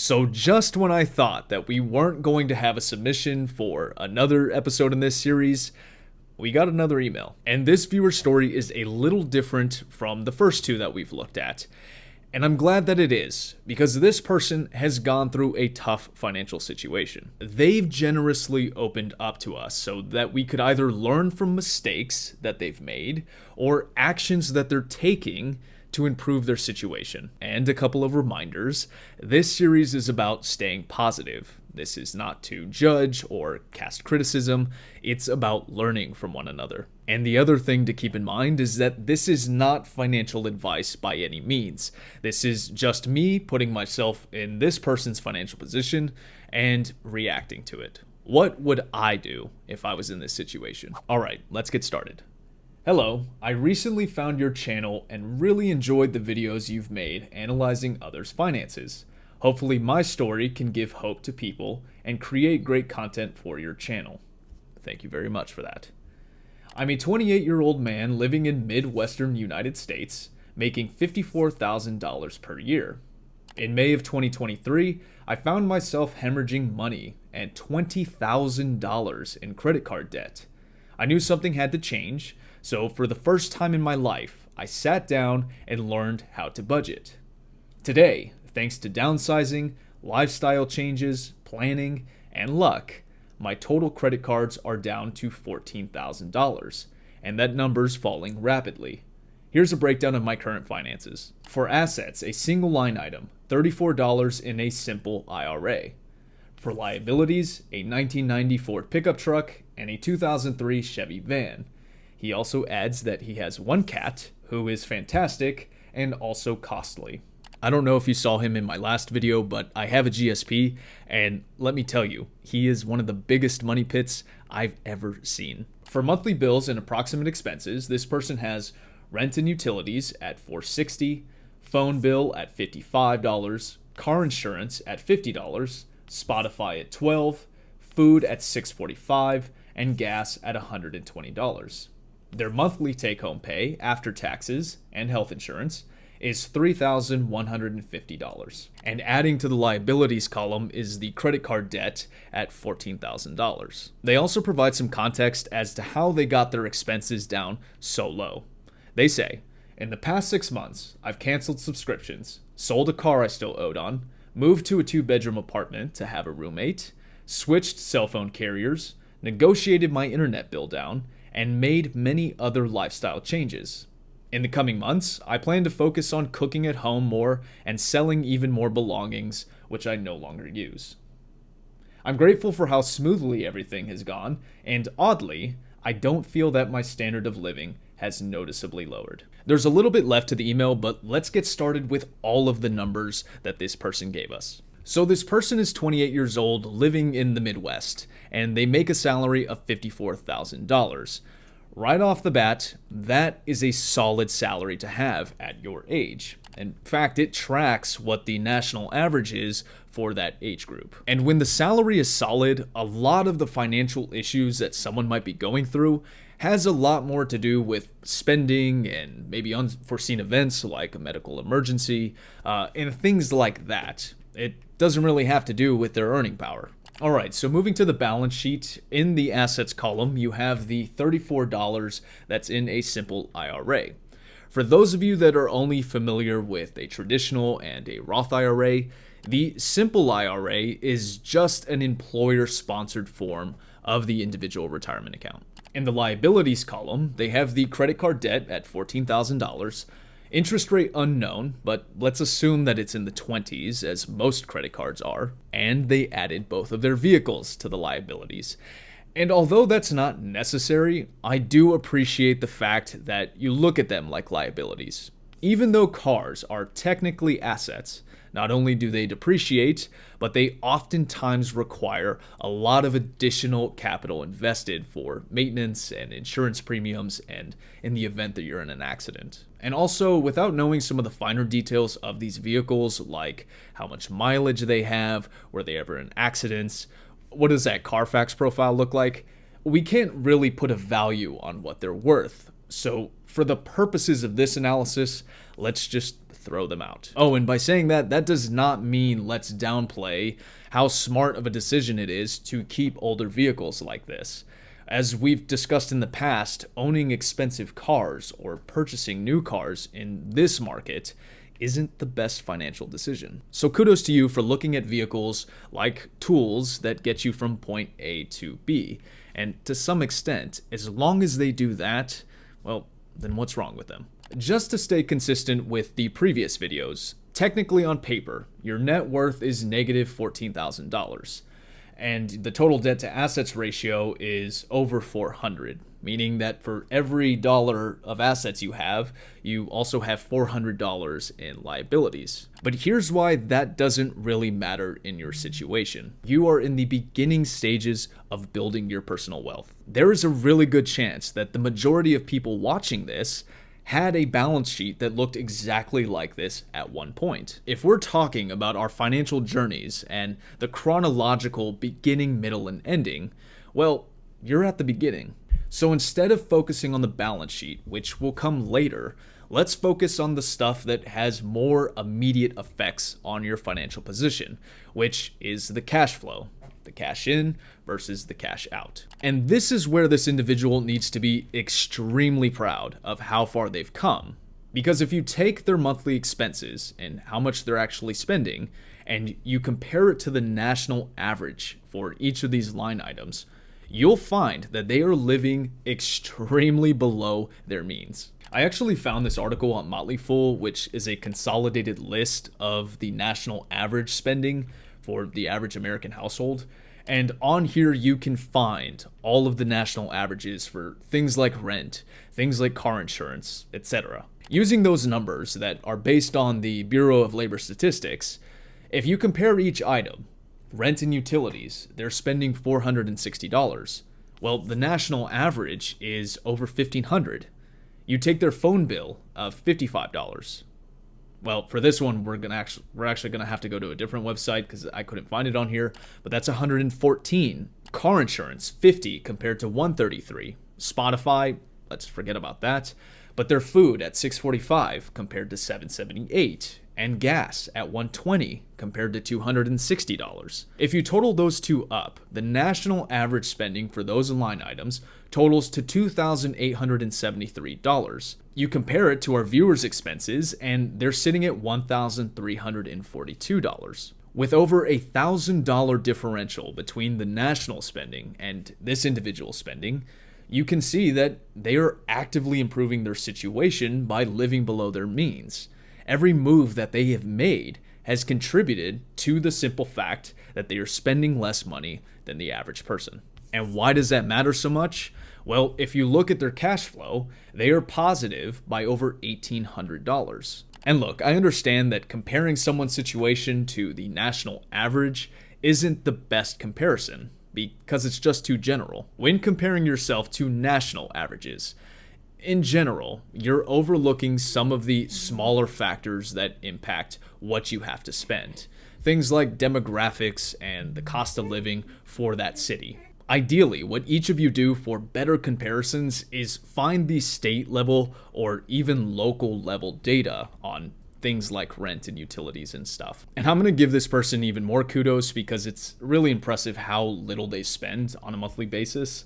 So just when I thought that we weren't going to have a submission for another episode in this series, we got another email. And this viewer story is a little different from the first two that we've looked at. And I'm glad that it is, because this person has gone through a tough financial situation. They've generously opened up to us so that we could either learn from mistakes that they've made or actions that they're taking to improve their situation. And a couple of reminders, this series is about staying positive. This is not to judge or cast criticism, it's about learning from one another. And the other thing to keep in mind is that this is not financial advice by any means. This is just me putting myself in this person's financial position and reacting to it. What would I do if I was in this situation? All right, let's get started. Hello, I recently found your channel and really enjoyed the videos you've made analyzing others' finances. Hopefully my story can give hope to people and create great content for your channel. Thank you very much for that. I'm a 28-year-old man living in Midwestern United States, making $54,000 per year. In May of 2023, I found myself hemorrhaging money and $20,000 in credit card debt. I knew something had to change, so for the first time in my life, I sat down and learned how to budget. Today, thanks to downsizing, lifestyle changes, planning, and luck, my total credit cards are down to $14,000, and that number's falling rapidly. Here's a breakdown of my current finances. For assets, a single line item, $34 in a simple IRA. For liabilities, a 1990 Ford pickup truck and a 2003 Chevy van. He also adds that he has one cat, who is fantastic and also costly. I don't know if you saw him in my last video, but I have a GSP, and let me tell you, he is one of the biggest money pits I've ever seen. For monthly bills and approximate expenses, this person has rent and utilities at $460, phone bill at $55, car insurance at $50, Spotify at $12, food at $645, and gas at $120. Their monthly take-home pay after taxes and health insurance is $3,150. And adding to the liabilities column is the credit card debt at $14,000. They also provide some context as to how they got their expenses down so low. They say, in the past 6 months, I've canceled subscriptions, sold a car I still owed on, moved to a 2-bedroom apartment to have a roommate, switched cell phone carriers, negotiated my internet bill down, and made many other lifestyle changes. In the coming months, I plan to focus on cooking at home more and selling even more belongings, which I no longer use. I'm grateful for how smoothly everything has gone, and oddly, I don't feel that my standard of living has noticeably lowered. There's a little bit left to the email, but let's get started with all of the numbers that this person gave us. So this person is 28 years old, living in the Midwest, and they make a salary of $54,000. Right off the bat, that is a solid salary to have at your age. In fact, it tracks what the national average is for that age group. And when the salary is solid, a lot of the financial issues that someone might be going through has a lot more to do with spending and maybe unforeseen events like a medical emergency and things like that. It doesn't really have to do with their earning power. All right, so moving to the balance sheet, in the assets column, you have the $34 that's in a simple IRA. For those of you that are only familiar with a traditional and a Roth IRA, the simple IRA is just an employer-sponsored form of the individual retirement account. In the liabilities column, they have the credit card debt at $14,000, interest rate unknown, but let's assume that it's in the 20s, as most credit cards are, and they added both of their vehicles to the liabilities. And although that's not necessary, I do appreciate the fact that you look at them like liabilities. Even though cars are technically assets, not only do they depreciate, but they oftentimes require a lot of additional capital invested for maintenance and insurance premiums and in the event that you're in an accident. And also, without knowing some of the finer details of these vehicles, like how much mileage they have, were they ever in accidents, what does that Carfax profile look like, we can't really put a value on what they're worth. So for the purposes of this analysis, let's just throw them out. Oh, and by saying that, that does not mean let's downplay how smart of a decision it is to keep older vehicles like this. As we've discussed in the past, owning expensive cars or purchasing new cars in this market isn't the best financial decision. So kudos to you for looking at vehicles like tools that get you from point A to B. And to some extent, as long as they do that, well, then what's wrong with them? Just to stay consistent with the previous videos, technically on paper, your net worth is negative $14,000. And the total debt to assets ratio is over 400, meaning that for every dollar of assets you also have $400 in liabilities. But here's why that doesn't really matter in your situation. You are in the beginning stages of building your personal wealth. There is a really good chance that the majority of people watching this had a balance sheet that looked exactly like this at one point. If we're talking about our financial journeys and the chronological beginning, middle, and ending, well, you're at the beginning. So instead of focusing on the balance sheet, which will come later, let's focus on the stuff that has more immediate effects on your financial position, which is the cash flow. The cash in versus the cash out. And this is where this individual needs to be extremely proud of how far they've come. Because if you take their monthly expenses and how much they're actually spending, and you compare it to the national average for each of these line items, you'll find that they are living extremely below their means. I actually found this article on Motley Fool, which is a consolidated list of the national average spending for the average American household. And on here, you can find all of the national averages for things like rent, things like car insurance, etc. Using those numbers that are based on the Bureau of Labor Statistics, if you compare each item, rent and utilities, they're spending $460. Well, the national average is over $1,500. You take their phone bill of $55. Well, for this one, we're actually gonna have to go to a different website because I couldn't find it on here. But that's $114. Car insurance, $50 compared to $133. Spotify, let's forget about that. But their food at $645 compared to $778, and gas at $120 compared to $260. If you total those two up, the national average spending for those line items totals to $2,873. You compare it to our viewers' expenses, and they're sitting at $1,342. With over $1,000 differential between the national spending and this individual spending, you can see that they are actively improving their situation by living below their means. Every move that they have made has contributed to the simple fact that they are spending less money than the average person. And why does that matter so much? Well, if you look at their cash flow, they are positive by over $1,800. And look, I understand that comparing someone's situation to the national average isn't the best comparison because it's just too general. When comparing yourself to national averages, in general, you're overlooking some of the smaller factors that impact what you have to spend. Things like demographics and the cost of living for that city. Ideally, what each of you do for better comparisons is find the state level or even local level data on things like rent and utilities and stuff. And I'm going to give this person even more kudos because it's really impressive how little they spend on a monthly basis.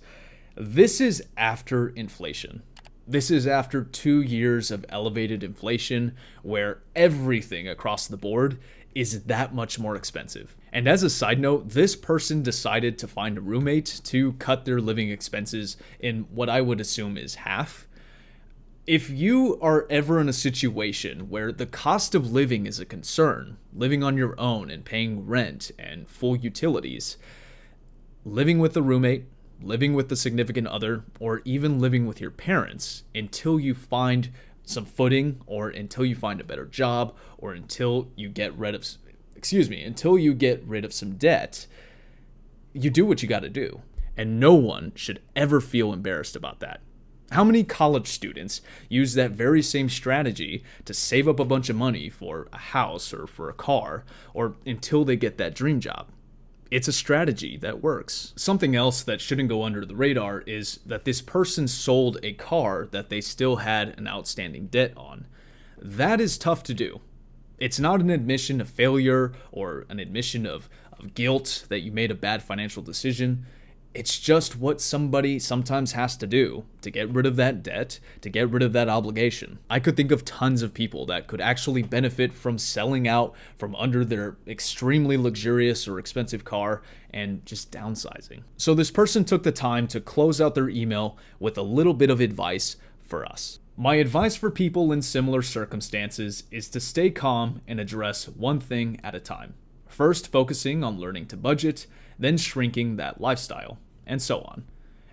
This is after inflation. This is after 2 years of elevated inflation where everything across the board is that much more expensive. And as a side note, this person decided to find a roommate to cut their living expenses in what I would assume is half. If you are ever in a situation where the cost of living is a concern, living on your own and paying rent and full utilities, living with a roommate, living with a significant other, or even living with your parents until you find some footing or until you find a better job or until you get rid of some debt, you do what you got to do. And no one should ever feel embarrassed about that. How many college students use that very same strategy to save up a bunch of money for a house or for a car or until they get that dream job? It's a strategy that works. Something else that shouldn't go under the radar is that this person sold a car that they still had an outstanding debt on. That is tough to do. It's not an admission of failure or an admission of guilt that you made a bad financial decision. It's just what somebody sometimes has to do to get rid of that debt, to get rid of that obligation. I could think of tons of people that could actually benefit from selling out from under their extremely luxurious or expensive car and just downsizing. So this person took the time to close out their email with a little bit of advice for us. My advice for people in similar circumstances is to stay calm and address one thing at a time. First, focusing on learning to budget, then shrinking that lifestyle, and so on.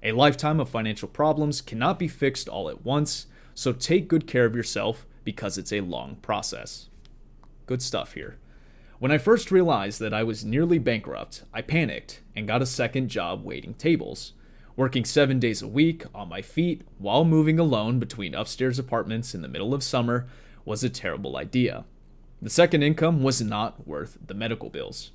A lifetime of financial problems cannot be fixed all at once, so take good care of yourself because it's a long process. Good stuff here. When I first realized that I was nearly bankrupt, I panicked and got a second job waiting tables. Working 7 days a week on my feet while moving alone between upstairs apartments in the middle of summer was a terrible idea. The second income was not worth the medical bills.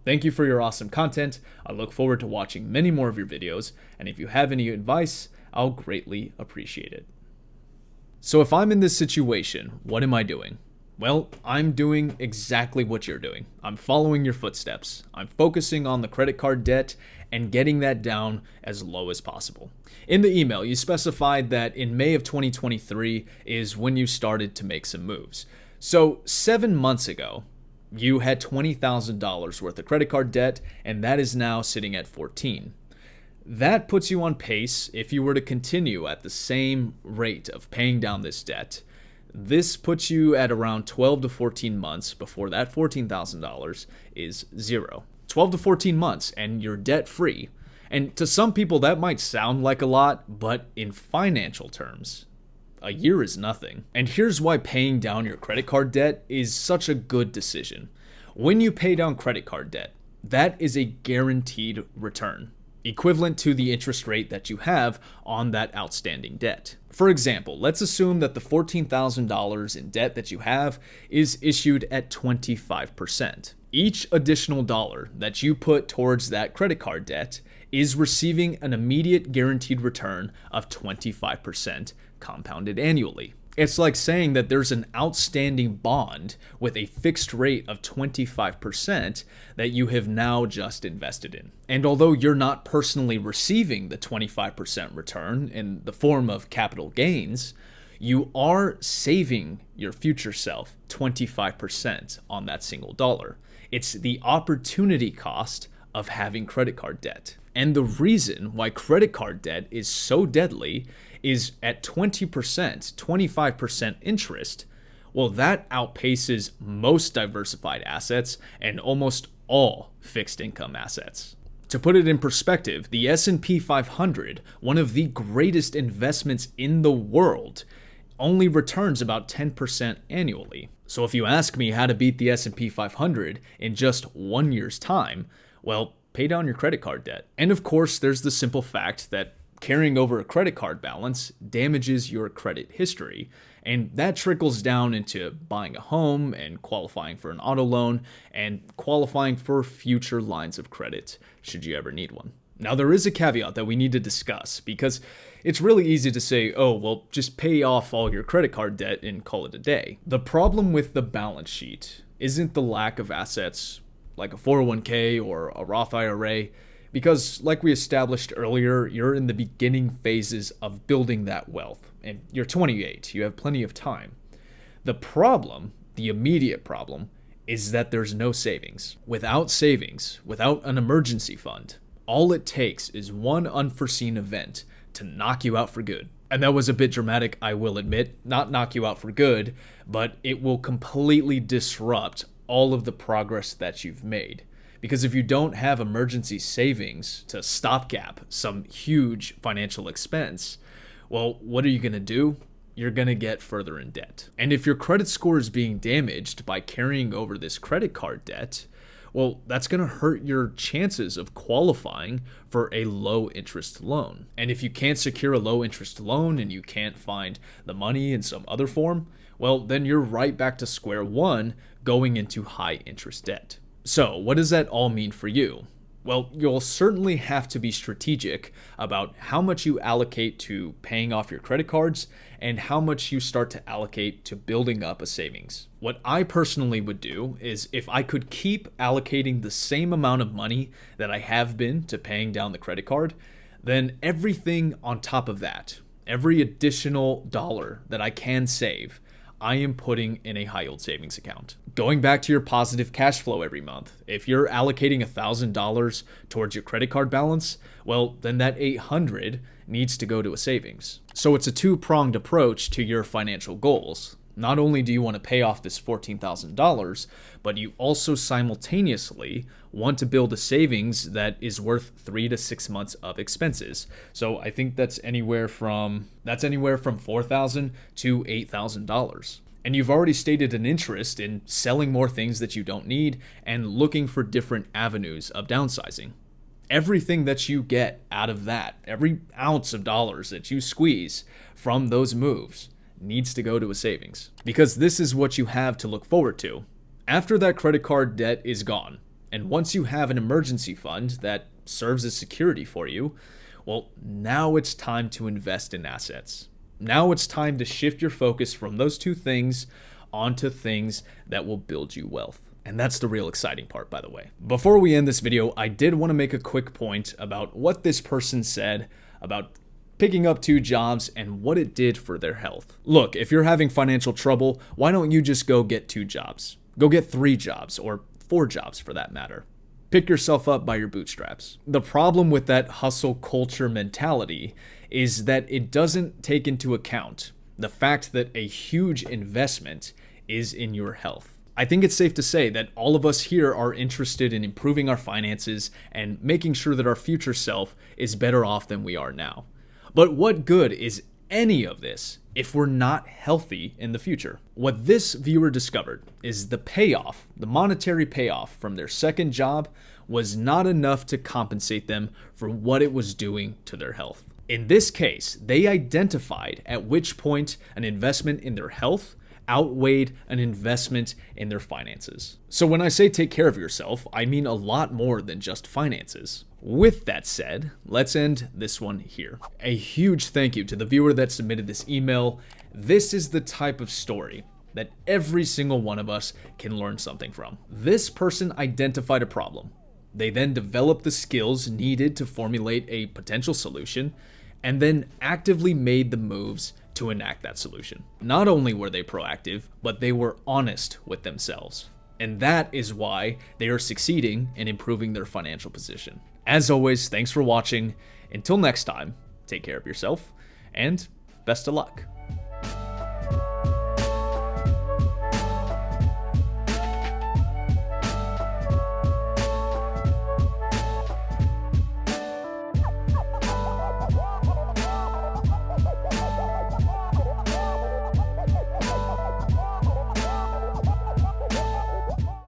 Thank you for your awesome content. I look forward to watching many more of your videos, and if you have any advice, I'll greatly appreciate it. So if I'm in this situation, what am I doing? Well, I'm doing exactly what you're doing. I'm following your footsteps. I'm focusing on the credit card debt and getting that down as low as possible. In the email, you specified that in May of 2023 is when you started to make some moves. So 7 months ago, you had $20,000 worth of credit card debt, and that is now sitting at 14. That puts you on pace if you were to continue at the same rate of paying down this debt. This puts you at around 12 to 14 months before that $14,000 is zero. 12 to 14 months and you're debt free. And to some people that might sound like a lot, but in financial terms, a year is nothing. And here's why paying down your credit card debt is such a good decision. When you pay down credit card debt, that is a guaranteed return, equivalent to the interest rate that you have on that outstanding debt. For example, let's assume that the $14,000 in debt that you have is issued at 25%. Each additional dollar that you put towards that credit card debt is receiving an immediate guaranteed return of 25% compounded annually. It's like saying that there's an outstanding bond with a fixed rate of 25% that you have now just invested in. And although you're not personally receiving the 25% return in the form of capital gains, you are saving your future self 25% on that single dollar. It's the opportunity cost of having credit card debt. And the reason why credit card debt is so deadly is at 20%, 25% interest. Well, that outpaces most diversified assets and almost all fixed income assets. To put it in perspective, the S&P 500, one of the greatest investments in the world, only returns about 10% annually. So if you ask me how to beat the S&P 500 in just 1 year's time, well, pay down your credit card debt. And of course, there's the simple fact that carrying over a credit card balance damages your credit history, and that trickles down into buying a home and qualifying for an auto loan and qualifying for future lines of credit should you ever need one. Now, there is a caveat that we need to discuss because it's really easy to say, oh, well, just pay off all your credit card debt and call it a day. The problem with the balance sheet isn't the lack of assets like a 401k or a Roth IRA, because like we established earlier, you're in the beginning phases of building that wealth, and you're 28, you have plenty of time. The problem, the immediate problem, is that there's no savings. Without savings, without an emergency fund, all it takes is one unforeseen event to knock you out for good. And that was a bit dramatic, I will admit, not knock you out for good, but it will completely disrupt all of the progress that you've made. Because if you don't have emergency savings to stopgap some huge financial expense, well, what are you going to do? You're going to get further in debt. And if your credit score is being damaged by carrying over this credit card debt, well, that's going to hurt your chances of qualifying for a low interest loan. And if you can't secure a low interest loan and you can't find the money in some other form, well, then you're right back to square one going into high interest debt. So what does that all mean for you? Well, you'll certainly have to be strategic about how much you allocate to paying off your credit cards and how much you start to allocate to building up a savings. What I personally would do is if I could keep allocating the same amount of money that I have been to paying down the credit card, then everything on top of that, every additional dollar that I can save, I am putting in a high yield savings account. Going back to your positive cash flow every month, if you're allocating $1,000 towards your credit card balance, well, then that $800 needs to go to a savings. So it's a two-pronged approach to your financial goals. Not only do you want to pay off this $14,000, but you also simultaneously want to build a savings that is worth 3 to 6 months of expenses. So I think that's anywhere from $4,000 to $8,000. And you've already stated an interest in selling more things that you don't need and looking for different avenues of downsizing. Everything that you get out of that, every ounce of dollars that you squeeze from those moves, needs to go to a savings. Because this is what you have to look forward to. After that credit card debt is gone, and once you have an emergency fund that serves as security for you, well, now it's time to invest in assets. Now it's time to shift your focus from those two things onto things that will build you wealth. And that's the real exciting part, by the way. Before we end this video, I did want to make a quick point about what this person said about picking up 2 jobs and what it did for their health. Look, if you're having financial trouble, why don't you just go get 2 jobs? Go get 3 jobs, or 4 jobs for that matter. Pick yourself up by your bootstraps. The problem with that hustle culture mentality is that it doesn't take into account the fact that a huge investment is in your health. I think it's safe to say that all of us here are interested in improving our finances and making sure that our future self is better off than we are now. But what good is any of this if we're not healthy in the future? What this viewer discovered is the payoff, the monetary payoff from their second job was not enough to compensate them for what it was doing to their health. In this case, they identified at which point an investment in their health outweighed an investment in their finances. So when I say take care of yourself, I mean a lot more than just finances. With that said, let's end this one here. A huge thank you to the viewer that submitted this email. This is the type of story that every single one of us can learn something from. This person identified a problem. They then developed the skills needed to formulate a potential solution, and then actively made the moves to enact that solution. Not only were they proactive, but they were honest with themselves. And that is why they are succeeding in improving their financial position. As always, thanks for watching. Until next time, take care of yourself, and best of luck.